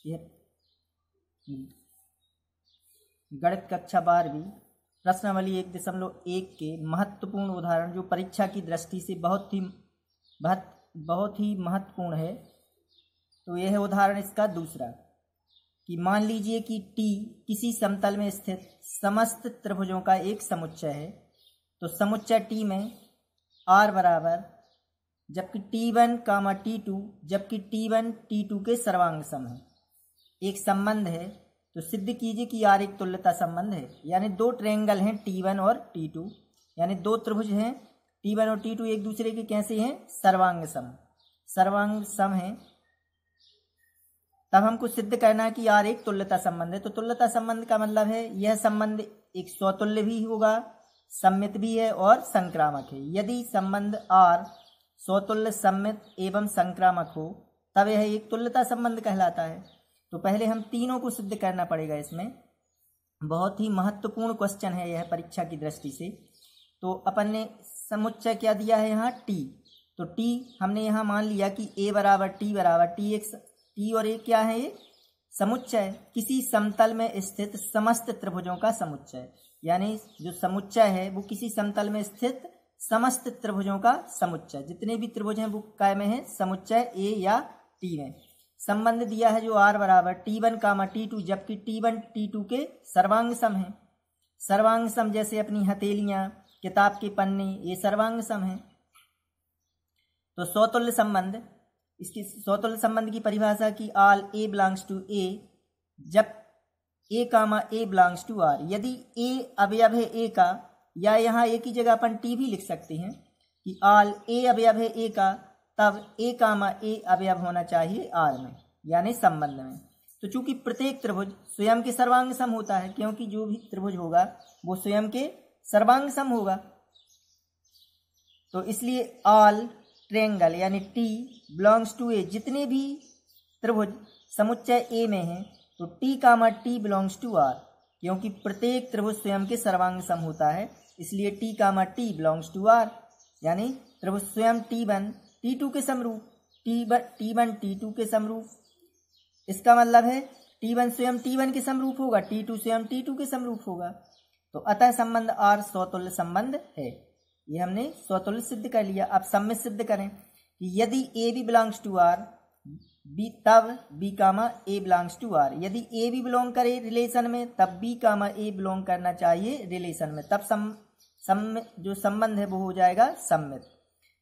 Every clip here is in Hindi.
यह गणित कक्षा 12वीं प्रश्नावली 1.1 के महत्वपूर्ण उदाहरण जो परीक्षा की दृष्टि से बहुत ही महत्वपूर्ण है। तो यह है उदाहरण इसका दूसरा कि मान लीजिए कि T किसी समतल में स्थित समस्त त्रिभुजों का एक समुच्चय है। तो समुच्चय T में R बराबर जबकि T1, T2 जबकि T1 T2 के सर्वांग सम है। एक संबंध है तो सिद्ध कीजिए कि R एक तुल्यता संबंध है। यानी दो ट्रायंगल हैं T1 और T2, यानी दो त्रिभुज हैं T1 और T2 एक दूसरे के कैसे हैं? सर्वांग सम है। तब हमको सिद्ध करना है कि R एक तुल्यता संबंध है। तो तुल्यता संबंध का मतलब है यह संबंध एक स्वतुल्य भी होगा, सममित भी है और संक्रामक है। यदि संबंध R स्वतुल्य, सममित एवं संक्रामक हो तब यह एक तुल्यता संबंध कहलाता है। तो पहले हम तीनों को सिद्ध करना पड़ेगा। इसमें बहुत ही महत्वपूर्ण क्वेश्चन है यह परीक्षा की दृष्टि से। तो अपन ने समुच्चय क्या दिया है यहाँ? T। तो T हमने यहाँ मान लिया कि A बराबर T और A क्या है? ये समुच्चय, किसी समतल में स्थित समस्त त्रिभुजों का समुच्चय। यानी जो समुच्चय है वो किसी समतल में स्थित समस्त त्रिभुजों का समुच्चय, जितने भी त्रिभुज हैं वो काय में है? समुच्चय A या T में। संबंध दिया है जो R बराबर T1, T2 जबकि T1 T2 के सर्वांग सम है। सर्वांग सम जैसे अपनी हथेलियां, किताब के पन्ने, ये सर्वांग सम है। तो स्वतुल्य संबंध, इसकी स्वतुल्य संबंध की परिभाषा की all A belongs to A जब A, A belongs to R। यदि A अवयव है A का, या यहाँ A की जगह अपन T भी लिख सकते हैं कि ऑल A अवयव है A का, तब A, A अवयव होना चाहिए R में, यानी संबंध में। तो चूंकि प्रत्येक त्रिभुज स्वयं के सर्वांग सम होता है, क्योंकि जो भी त्रिभुज होगा वो स्वयं के सर्वांग सम होगा, तो इसलिए ऑल ट्रायंगल यानी T बिलोंग्स टू A, जितने भी त्रिभुज समुच्चय A में हैं तो T, T belongs to R, क्योंकि प्रत्येक त्रिभुज स्वयं के सर्वांग सम होता है, इसलिए T, T belongs to R। यानी त्रिभुज स्वयं T1 T2 के समरूप, T1 T2 के समरूप। इसका मतलब है T1 स्वयं T1 के समरूप होगा, T2 स्वयं T2 के समरूप होगा। तो अतः संबंध R स्वतुल्य संबंध है। ये हमने स्वतुल्य सिद्ध कर लिया। अब सम्मित सिद्ध करें कि यदि A भी बिलोंग्स टू R तब B, A belongs to R। यदि A भी बिलोंग करे रिलेशन में तब B, A बिलोंग करना चाहिए रिलेशन में, तब जो संबंध है वो हो जाएगा सम्मित।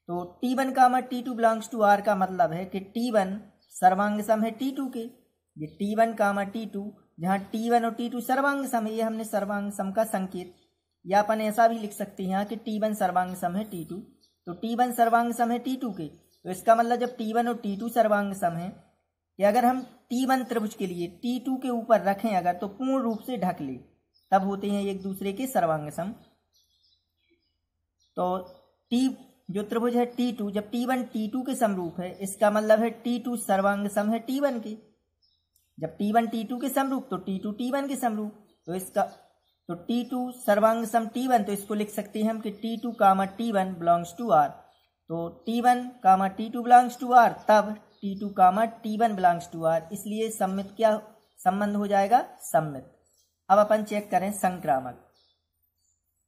तो T1, T2 belongs to R का मतलब है कि T1 सर्वांग सम है T2 के। ये T1, T2 जहाँ T1 और T2 सर्वांग सम है, ये हमने सर्वांग सम का संकेत, या अपन ऐसा भी लिख सकते हैं यहाँ कि T1 सर्वांग सम है T2। तो T1 सर्वांग सम है T2 के, तो इसका मतलब जब T1 और T2 सर्वांग सम है कि अगर हम T1 त्रिभुज के लिए T2 के ऊपर रखें अगर, तो पूर्ण रूप से ढक ले, तब होते हैं एक दूसरे के सर्वांग सम। तो T जो त्रिभुज है T2 जब T1 T2 के समरूप है, इसका मतलब है T2 सर्वांग सम है T1 के। जब T1 T2 के समरूप तो T2 T1 के समरूप। तो T2 सर्वांग सम T1, तो इसको लिख सकते हैं हम कि T2, T1 belongs to R। तो T1, T2 belongs to R, तब T2, T1 belongs to R। इसलिए सम्मित क्या संबंध हो जाएगा? सम्मित। अब अपन चेक करें संक्रामक।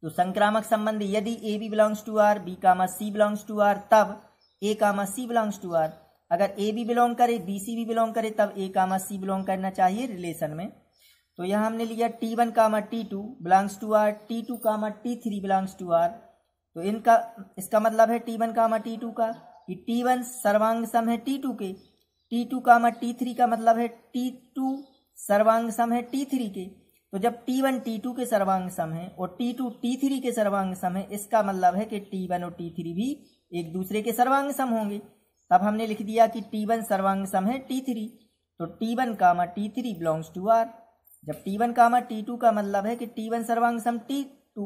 तो संक्रामक संबंध यदि A भी belongs to R, B, C belongs to R, तब A, C belongs to R। अगर A भी बिलोंग करे, B, C भी बिलोंग करे, तब A, C बिलोंग करना चाहिए रिलेशन में। तो यहाँ हमने लिया T1, T2 belongs to R, T2, T3 belongs to R। तो इसका मतलब है T1, T2 का कि T1 सर्वांग सम है T2 के, T2, T3 का मतलब है T2 सर्वांग सम है T3 के। तो जब T1 T2 के सर्वांग सम है और T2 T3 के सर्वांग सम है, इसका मतलब है कि T1 और T3 भी एक दूसरे के सर्वांग सम होंगे। तब हमने लिख दिया कि T1 सर्वांग सम है T3, तो T1, T3 belongs to R। जब T1, T2 का मतलब है कि T1 सर्वांग सम T2,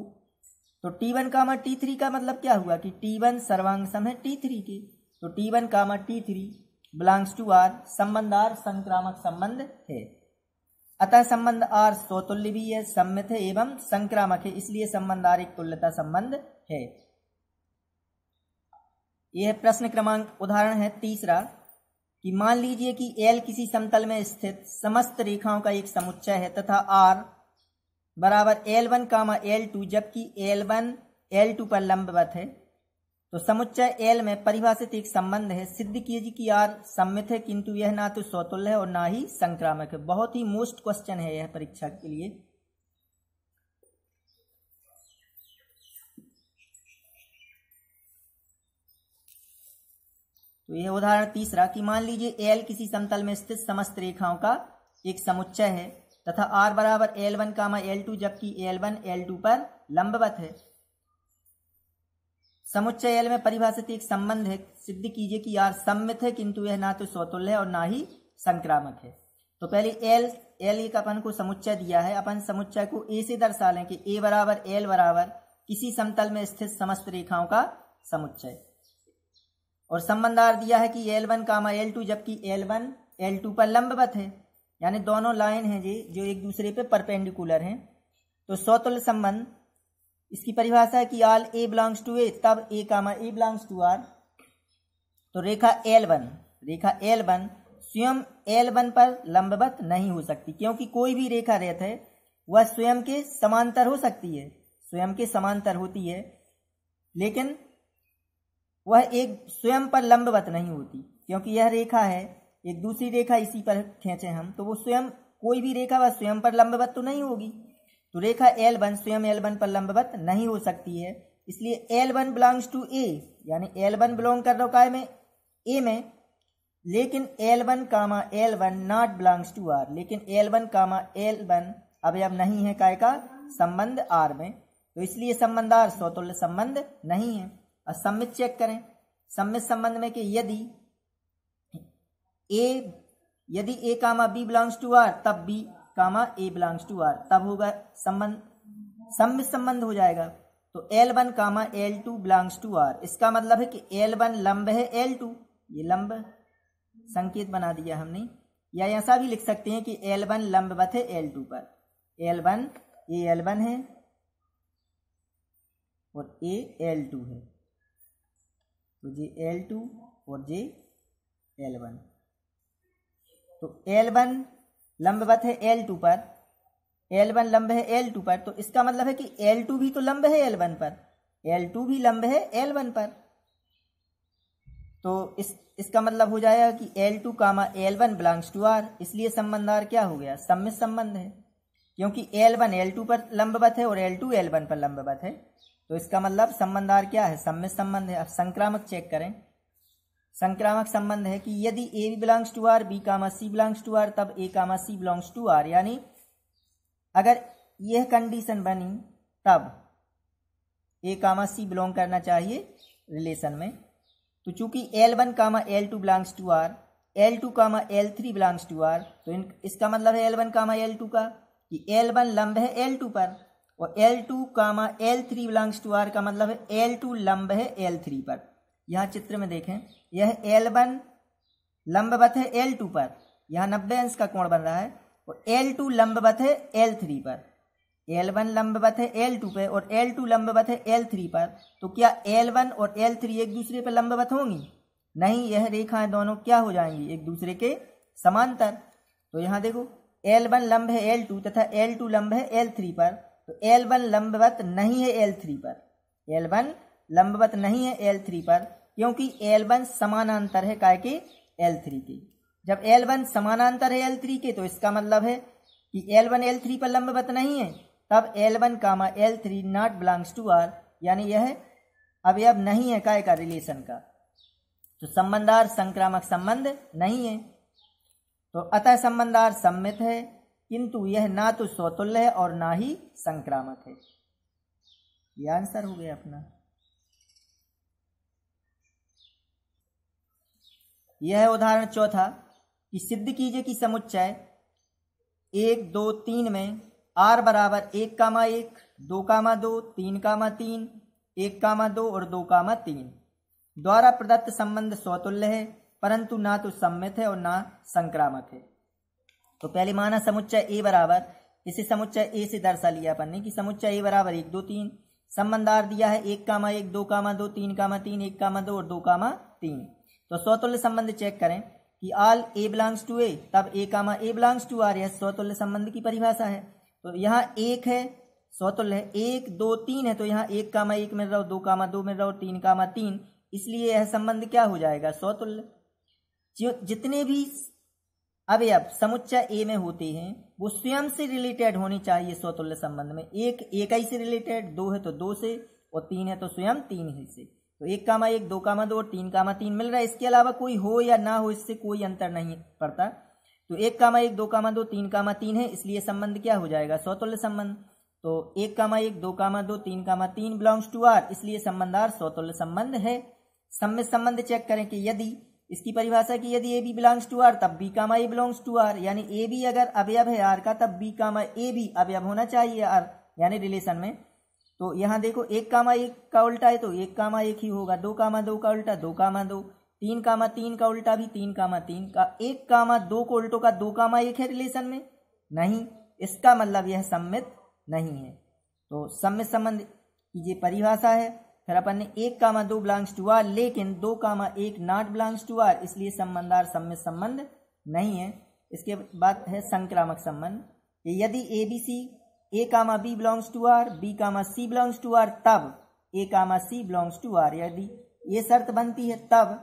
तो T1, T3 का मतलब क्या हुआ कि T1 सर्वांग सम है T3 के। तो T1, T3 belongs to R। संबंध R संक्रामक संबंध है। अतः संबंध R स्वतुल्य भी है, सम्मित है एवं संक्रामक है, इसलिए संबंध R एक तुल्यता संबंध है। यह प्रश्न क्रमांक उदाहरण है तीसरा कि मान लीजिए कि L किसी समतल में स्थित समस्त रेखाओं का एक समुच्चय है तथा R बराबर L1, L2 जबकि L1 L2 पर लंबवत है, तो समुच्चय L में परिभाषित एक संबंध है। सिद्ध कीजिए कि R सममित है किंतु यह ना तो स्वतुल्य है और ना ही संक्रामक है। बहुत ही मोस्ट क्वेश्चन है यह परीक्षा के लिए। तो यह उदाहरण तीसरा कि मान लीजिए L किसी समतल में स्थित समस्त रेखाओं का एक समुच्चय है तथा R बराबर L1, L2 जबकि L1 L2 पर लंबवत है। समुच्चय L में परिभाषित एक संबंध है। सिद्ध कीजिए कि R सममित है किंतु यह ना तो स्वतुल्य है और ना ही संक्रामक है। तो पहले L एक अपन को समुच्चय दिया है, अपन समुच्चय को A से दर्शा लें कि A बराबर L बराबर किसी समतल में स्थित समस्त रेखाओं का समुच्चय, और संबंध R दिया है कि L1, L2 जबकि L1 L2 पर लंबवत है, यानी दोनों लाइन हैं जो एक दूसरे पे परपेंडिकुलर हैं। तो स्वतुल्य संबंध, इसकी परिभाषा है कि all A belongs to A तब A, A belongs to R। तो रेखा L1 स्वयं L1 पर लंबवत नहीं हो सकती, क्योंकि कोई भी रेखा रेत है वह स्वयं के समांतर हो सकती है, स्वयं के समांतर होती है, लेकिन वह एक स्वयं पर लंबवत नहीं होती, क्योंकि यह रेखा है, एक दूसरी रेखा इसी पर खींचे हम तो वो स्वयं, कोई भी रेखा वह स्वयं पर लंबवत तो नहीं होगी। तो रेखा L1 स्वयं L1 पर लंबवत नहीं हो सकती है, इसलिए L1 बिलोंग्स टू A, यानी L1 बिलोंग कर रहा है A में, लेकिन L1, L1 not belongs to R, लेकिन L1, L1 अब नहीं है काय का संबंध R में, तो इसलिए संबंध R स्वतुल्य संबंध नहीं है। और सम्मित चेक करें, सम्मित संबंध में कि यदि A, B belongs to R तब B, A belongs to R, तब होगा संबंध, सम्मित संबंध हो जाएगा। तो L1, L2 belongs to R, इसका मतलब है कि L1 लंब है L2, ये लंब संकेत बना दिया हमने, या ऐसा भी लिख सकते हैं कि L1 लंबवत है L2 पर। L1 ये L1 है और A L2 है, तो J L2 और J L1। तो L1 लंबवत है L2 पर, L1 लंब है L2 पर, तो इसका मतलब है कि L2 भी तो लंब है L1 पर, L2 भी लंब है L1 पर। तो इसका मतलब हो जाएगा कि L2, L1 belongs to R, इसलिए संबंध R क्या हो गया, सम्मित संबंध है, क्योंकि L1 L2 पर लंबवत है और L2 L1 पर लंबवत है, तो इसका मतलब संबंध R क्या है, सम्मित संबंध है। अब संक्रामक चेक करें, संक्रामक संबंध है कि यदि A belongs to R, B, C belongs to R तब A, C belongs to R, यानी अगर यह कंडीशन बनी तब A, C बिलोंग करना चाहिए रिलेशन में। तो चूंकि L1, L2 belongs to R, L2, L3 belongs to R, तो इसका मतलब है L1, L2 का कि L1 लंब है L2 पर, और L2, L3 belongs to R का मतलब है L2 लंब है L3 पर। यहाँ चित्र में देखें, यह L1 लंबवत है L2 पर, यहाँ 90 अंश का कोण बन रहा है, और L2 लंबवत है L3 पर। L1 लंबवत है L2 पे और L2 लंबवत है L3 पर, तो क्या L1 और L3 एक दूसरे पर लंबवत होंगी? नहीं, यह रेखाएं दोनों क्या हो जाएंगी, एक दूसरे के समांतर। तो यहाँ देखो L1 लंब है L2 तथा L2 लंब है L3 पर, तो L1 लंबवत नहीं है L3 पर, L1 लंबवत नहीं है L3 पर, क्योंकि L1 समानांतर है काय के L3 के। जब L1 समानांतर है L3 के, तो इसका मतलब है कि L1 L3 पर लंबवत नहीं है, तब L1, L3 not belongs to R, यानी यह अवयव नहीं है काय का रिलेशन का, तो संबंध R संक्रामक संबंध नहीं है। तो अतः संबंध R सम्मित है, किंतु यह ना तो स्वतुल्य है और ना ही संक्रामक है। यह आंसर हो गया अपना। यह है उदाहरण चौथा कि सिद्ध कीजिए कि समुच्चय 1, 2, 3 में R बराबर 1, 1, 2, 2, 3, 3, 1, 2 और 2, 3 द्वारा प्रदत्त संबंध स्वतुल्य है, परंतु ना तो सम्मित है और ना संक्रामक है। तो पहले माना समुच्चय A बराबर, इसे समुच्चय A से दर्शा लिया अपन ने कि समुच्चय A बराबर 1, 2, 3, संबंध R दिया है 1, 1, 2, 2, 3, 3, 1, 2 और 2, 3। तो स्वतुल्य संबंध चेक करें कि ऑल ए बिलोंग्स टू ए, तब A comma A belongs to are, यह स्वतुल्य संबंध की परिभाषा है। तो यहाँ एक है स्वतुल्य है, 1 2 3 है, तो यहाँ 1 कामा 1 मिल रहा हो, 2 कामा 2 मिल रहा हो, 3 कामा 3, इसलिए यह संबंध क्या हो जाएगा, स्वतुल्य। जितने भी अवयव समुच्चय ए में होते हैं वो स्वयं से रिलेटेड होनी चाहिए स्वतुल्य संबंध में। एक ही से रिलेटेड, 2 है तो 2 से, और 3 है तो स्वयं 3 ही से। तो 1 कामा 1, 2 कामा 2 और 3 कामा 3 मिल रहा है, इसके अलावा कोई हो या ना हो इससे कोई अंतर नहीं पड़ता। तो 1 कामा 1, 2 कामा 2, 3 कामा 3 है, इसलिए संबंध क्या हो जाएगा, स्वतुल्य संबंध। तो 1 कामा 1, 2 कामा 2, 3 कामा 3 बिलोंग्स टू आर, इसलिए संबंध आर स्वतुल्य संबंध है। सम्मित संबंध चेक करें कि यदि इसकी परिभाषा की यदि A B belongs to R तब B comma A belongs to R, यानी ए बी अगर अवयव है आर का तब बी कामा ए भी अवयव होना चाहिए आर, यानी रिलेशन में। तो यहाँ देखो 1 कामा 1 का उल्टा है तो 1 कामा 1 ही होगा, 2 कामा 2 का उल्टा 2 कामा 2, 3 कामा 3 का उल्टा भी 3 कामा 3 का, 1 कामा 2 को उल्टों का 2 कामा 1 है रिलेशन में नहीं, इसका मतलब यह सम्मित नहीं है। तो सम्मित संबंध की ये परिभाषा है। फिर अपन ने 1 कामा 2 बिलोंग्स टू आर, लेकिन 2 कामा 1 नॉट बिलोंग्स टू आर, इसलिए संबंध आर सम्मित संबंध नहीं है। इसके बाद है संक्रामक संबंध, यदि A B C A comma B belongs to R, B comma C belongs to R, तब A comma C belongs to R, यदि ये शर्त बनती है तब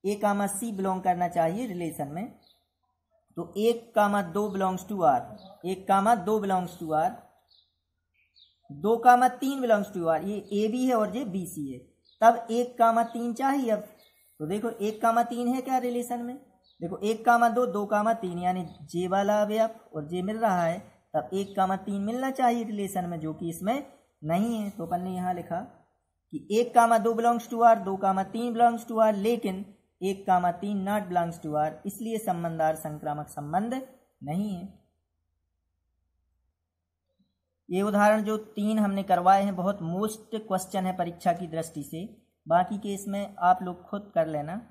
ए कामा सी बिलोंग करना चाहिए रिलेशन में। तो 1 comma 2 belongs to R, 1 comma 2 belongs to R, 2 comma 3 belongs to R, ये ए बी है और ये बी सी है, तब 1 कामा 3 चाहिए। अब तो देखो 1 कामा 3 है क्या रिलेशन में, देखो 1 कामा 2, 2 कामा 3, यानी जे वाला अवयव और जे मिल रहा है, तब 1 कामा 3 मिलना चाहिए रिलेशन में, जो कि इसमें नहीं है। तो अपन ने यहाँ लिखा कि 1 comma 2 belongs to R, 2 comma 3 belongs to R, लेकिन 1 comma 3 not belongs to R, इसलिए संबंध आर संक्रामक संबंध नहीं है। ये उदाहरण जो 3 हमने करवाए हैं बहुत मोस्ट क्वेश्चन है परीक्षा की दृष्टि से, बाकी के इसमें आप लोग खुद कर लेना।